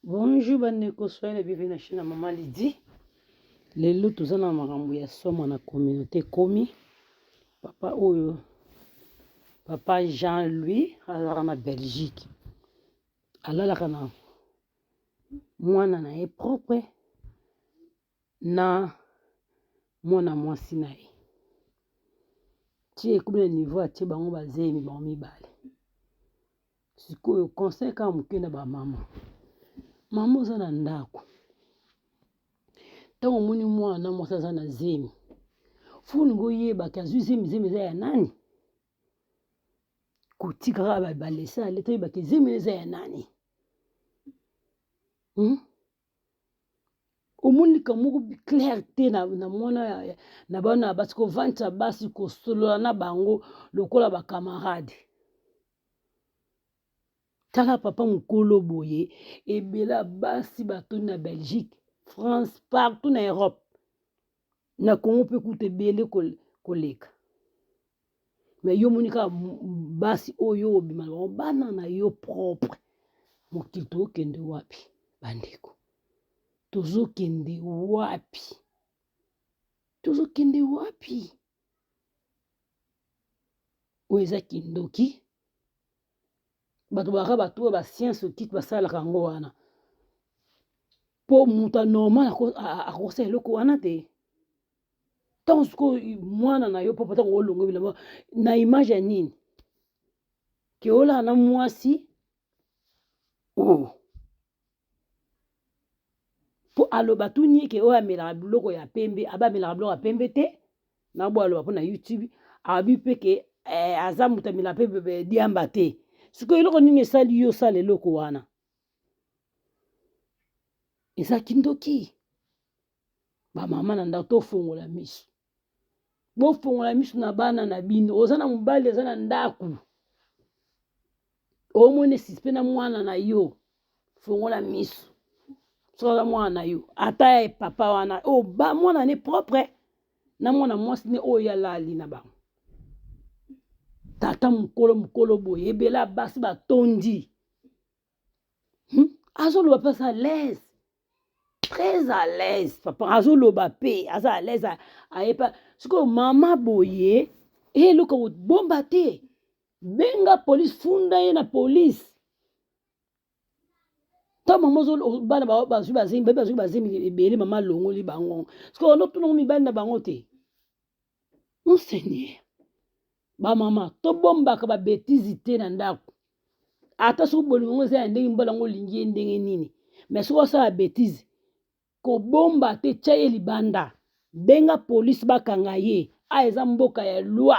Bonjour bandeko, soyez les bienvenus chez la maman Lydie. Lelo toza na makambo ya somo na communauté komi. Papa Jean-Louis azalaka na Belgique. Alalaka na mwana na ye propre na mwana mwasi na ye. Tie ekomi na niveau atie bango bazemi bango mibale. Sikoyo conseil kaka moke na ba mama. Mama oza na ndako. Ntango omoni mwana mwasi aza na zemi. Funi ngoyebaka azwi zemi eza ya nani? Kotika kaka balesa aleta yebaka zemi eza ya nani? Omoni ka moko clair te na mwana na bana basi ko vanta basi ko solola na bango lokola ba camarade. Tala papa mukolo boye ebela basi batoni na Belgique, France, partout na Europe. Na Congo pe kute bele koleka. Mais yo monika basi oyo obima bana na yo propre. Mokili tokende wapi bandeko? Tozokende wapi? Tozokende wapi? Oeza kindoki? Bato baka bato ba science okiti basala kango wana. Po muta normal akosela eloko wana te. Tant que mwana na yo papa tango olongo bilamba na image ya nini? Ke ola na mwasi po aloba tuni ke oya mela biloko ya pembe aba mela biloko ya pembe te na bo aloba po na YouTube abi pe ke aza muta mela pembe diamba te. Siko eloko nini esali yo sala eloko wana? Eza kindoki. Ba mama na ndako tofongola miso. Bo fongola miso na bana na bino oza na mobali aza na ndako. Omone sispe na mwana na yo fongola miso. Sola mwana na yo ata ya papa wana ba mwana ne propre na mwana mwasi ne oya lali na bango. Tata mukolo boye ebela basi batondi. Azoloba pe à l'aise. Très à l'aise. Papa azoloba pe aza à l'aise ayepa siko mama boye eluka bomba te. Benga police funda ye na police. Ta mama bana bazwi bazemi ebele mama longoli bango. Siko ono tuna mibali na bango te. Monseigneur. Ba mama to bomba ka ba bêtise te na ndako. Ata so bolingo za ndenge mbola ngo lingi ndenge nini. Mais so sa bêtise ko bomba te chaye libanda. Benga police bakanga ye. A eza mboka ya loi.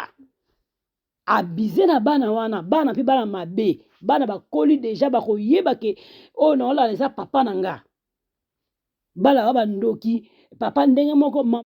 Abize na bana wana bana pe bana mabe bana bakoli deja bakoyeba ke o na ola eza papa nanga bala ba ndoki papa ndenge moko